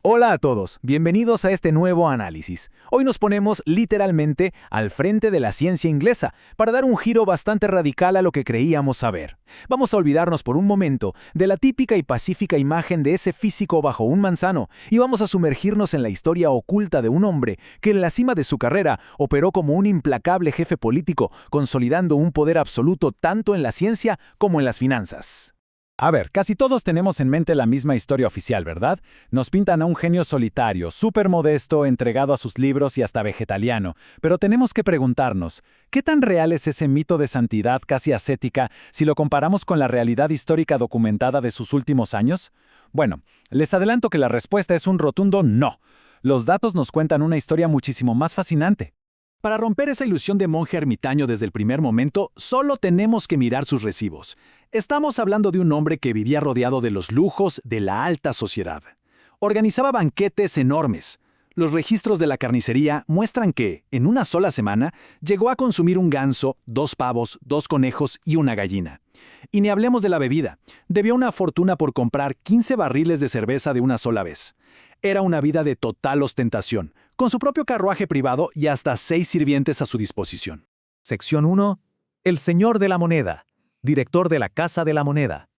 Hola a todos, bienvenidos a este nuevo análisis. Hoy nos ponemos literalmente al frente de la ciencia inglesa para dar un giro bastante radical a lo que creíamos saber. Vamos a olvidarnos por un momento de la típica y pacífica imagen de ese físico bajo un manzano y vamos a sumergirnos en la historia oculta de un hombre que en la cima de su carrera operó como un implacable jefe político, consolidando un poder absoluto tanto en la ciencia como en las finanzas. A ver, casi todos tenemos en mente la misma historia oficial, ¿verdad? Nos pintan a un genio solitario, súper modesto, entregado a sus libros y hasta vegetariano. Pero tenemos que preguntarnos, ¿qué tan real es ese mito de santidad casi ascética si lo comparamos con la realidad histórica documentada de sus últimos años? Bueno, les adelanto que la respuesta es un rotundo no. Los datos nos cuentan una historia muchísimo más fascinante. Para romper esa ilusión de monje ermitaño desde el primer momento, solo tenemos que mirar sus recibos. Estamos hablando de un hombre que vivía rodeado de los lujos de la alta sociedad. Organizaba banquetes enormes. Los registros de la carnicería muestran que, en una sola semana, llegó a consumir un ganso, 2 pavos, 2 conejos y una gallina. Y ni hablemos de la bebida. Debió una fortuna por comprar 15 barriles de cerveza de una sola vez. Era una vida de total ostentación, con su propio carruaje privado y hasta 6 sirvientes a su disposición. Sección 1. El señor de la moneda, director de la Casa de la Moneda.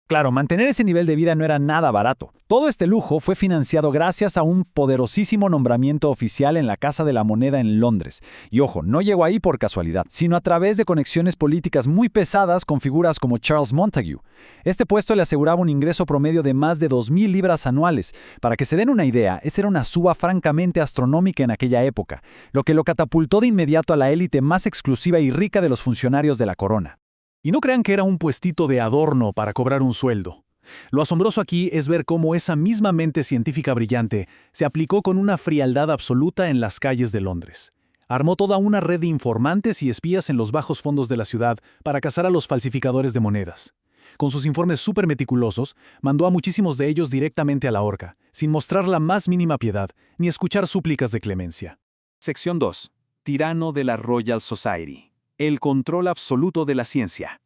Claro, mantener ese nivel de vida no era nada barato. Todo este lujo fue financiado gracias a un poderosísimo nombramiento oficial en la Casa de la Moneda en Londres. Y ojo, no llegó ahí por casualidad, sino a través de conexiones políticas muy pesadas con figuras como Charles Montague. Este puesto le aseguraba un ingreso promedio de más de 2.000 libras anuales. Para que se den una idea, esa era una suba francamente astronómica en aquella época, lo que lo catapultó de inmediato a la élite más exclusiva y rica de los funcionarios de la corona. Y no crean que era un puestito de adorno para cobrar un sueldo. Lo asombroso aquí es ver cómo esa misma mente científica brillante se aplicó con una frialdad absoluta en las calles de Londres. Armó toda una red de informantes y espías en los bajos fondos de la ciudad para cazar a los falsificadores de monedas. Con sus informes súper meticulosos, mandó a muchísimos de ellos directamente a la horca, sin mostrar la más mínima piedad, ni escuchar súplicas de clemencia. Sección 2. Tirano de la Royal Society. El control absoluto de la ciencia.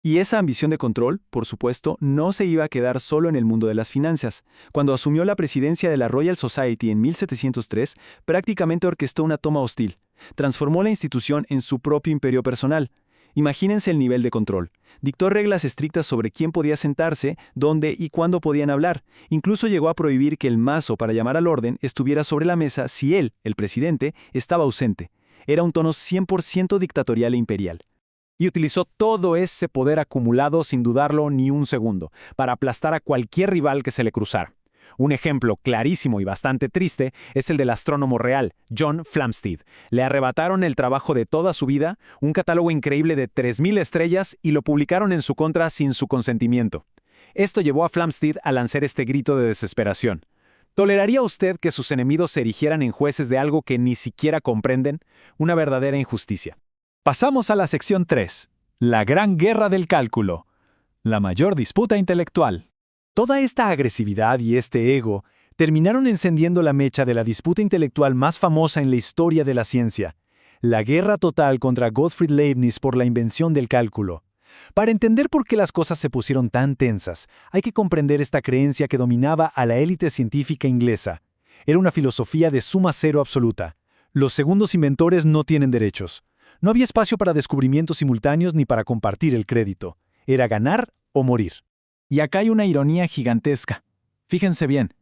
Y esa ambición de control, por supuesto, no se iba a quedar solo en el mundo de las finanzas. Cuando asumió la presidencia de la Royal Society en 1703, prácticamente orquestó una toma hostil. Transformó la institución en su propio imperio personal. Imagínense el nivel de control. Dictó reglas estrictas sobre quién podía sentarse, dónde y cuándo podían hablar. Incluso llegó a prohibir que el mazo para llamar al orden estuviera sobre la mesa si él, el presidente, estaba ausente. Era un tono 100% dictatorial e imperial. Y utilizó todo ese poder acumulado sin dudarlo ni un segundo, para aplastar a cualquier rival que se le cruzara. Un ejemplo clarísimo y bastante triste es el del astrónomo real, John Flamsteed. Le arrebataron el trabajo de toda su vida, un catálogo increíble de 3.000 estrellas y lo publicaron en su contra sin su consentimiento. Esto llevó a Flamsteed a lanzar este grito de desesperación. ¿Toleraría usted que sus enemigos se erigieran en jueces de algo que ni siquiera comprenden? Una verdadera injusticia. Pasamos a la sección 3. La gran guerra del cálculo. La mayor disputa intelectual. Toda esta agresividad y este ego terminaron encendiendo la mecha de la disputa intelectual más famosa en la historia de la ciencia. La guerra total contra Gottfried Leibniz por la invención del cálculo. Para entender por qué las cosas se pusieron tan tensas, hay que comprender esta creencia que dominaba a la élite científica inglesa. Era una filosofía de suma cero absoluta. Los segundos inventores no tienen derechos. No había espacio para descubrimientos simultáneos ni para compartir el crédito. Era ganar o morir. Y acá hay una ironía gigantesca. Fíjense bien.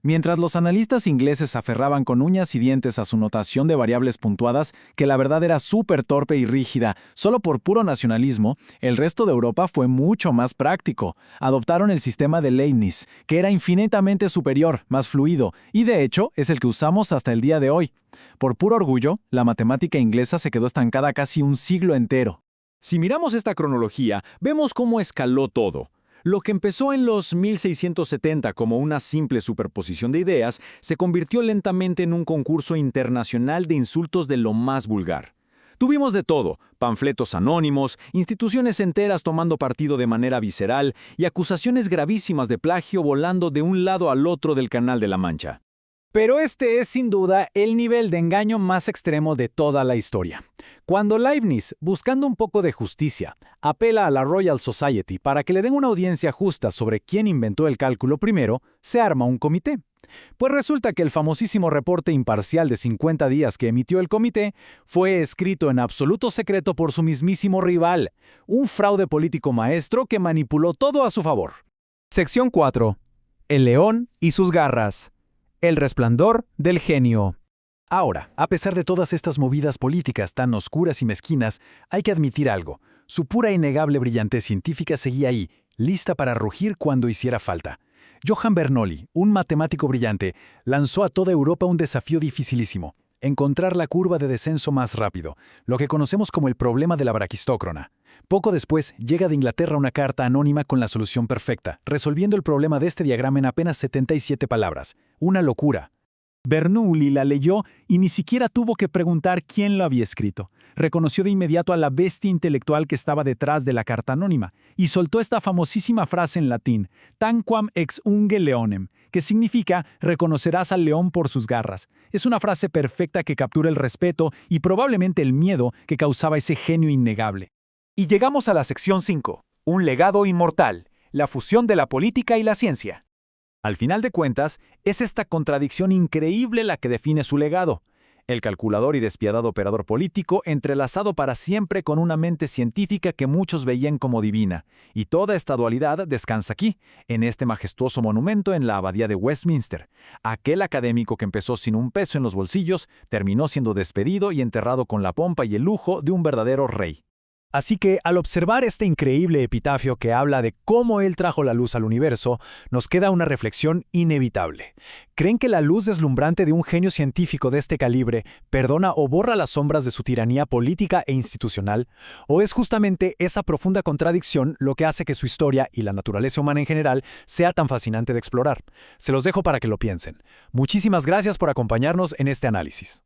Mientras los analistas ingleses se aferraban con uñas y dientes a su notación de variables puntuadas, que la verdad era súper torpe y rígida, solo por puro nacionalismo, el resto de Europa fue mucho más práctico. Adoptaron el sistema de Leibniz, que era infinitamente superior, más fluido, y de hecho es el que usamos hasta el día de hoy. Por puro orgullo, la matemática inglesa se quedó estancada casi un siglo entero. Si miramos esta cronología, vemos cómo escaló todo. Lo que empezó en los 1670 como una simple superposición de ideas, se convirtió lentamente en un concurso internacional de insultos de lo más vulgar. Tuvimos de todo, panfletos anónimos, instituciones enteras tomando partido de manera visceral y acusaciones gravísimas de plagio volando de un lado al otro del Canal de la Mancha. Pero este es sin duda el nivel de engaño más extremo de toda la historia. Cuando Leibniz, buscando un poco de justicia, apela a la Royal Society para que le den una audiencia justa sobre quién inventó el cálculo primero, se arma un comité. Pues resulta que el famosísimo reporte imparcial de 50 días que emitió el comité fue escrito en absoluto secreto por su mismísimo rival, un fraude político maestro que manipuló todo a su favor. Sección 4. El león y sus garras. El resplandor del genio. Ahora, a pesar de todas estas movidas políticas tan oscuras y mezquinas, hay que admitir algo. Su pura e innegable brillantez científica seguía ahí, lista para rugir cuando hiciera falta. Johann Bernoulli, un matemático brillante, lanzó a toda Europa un desafío dificilísimo: encontrar la curva de descenso más rápido, lo que conocemos como el problema de la braquistócrona. Poco después, llega de Inglaterra una carta anónima con la solución perfecta, resolviendo el problema de este diagrama en apenas 77 palabras. Una locura. Bernoulli la leyó y ni siquiera tuvo que preguntar quién lo había escrito. Reconoció de inmediato a la bestia intelectual que estaba detrás de la carta anónima y soltó esta famosísima frase en latín, tanquam ex unge leonem, que significa reconocerás al león por sus garras. Es una frase perfecta que captura el respeto y probablemente el miedo que causaba ese genio innegable. Y llegamos a la sección 5, un legado inmortal, la fusión de la política y la ciencia. Al final de cuentas, es esta contradicción increíble la que define su legado. El calculador y despiadado operador político entrelazado para siempre con una mente científica que muchos veían como divina. Y toda esta dualidad descansa aquí, en este majestuoso monumento en la abadía de Westminster. Aquel académico que empezó sin un peso en los bolsillos, terminó siendo despedido y enterrado con la pompa y el lujo de un verdadero rey. Así que, al observar este increíble epitafio que habla de cómo él trajo la luz al universo, nos queda una reflexión inevitable. ¿Creen que la luz deslumbrante de un genio científico de este calibre perdona o borra las sombras de su tiranía política e institucional? ¿O es justamente esa profunda contradicción lo que hace que su historia y la naturaleza humana en general sea tan fascinante de explorar? Se los dejo para que lo piensen. Muchísimas gracias por acompañarnos en este análisis.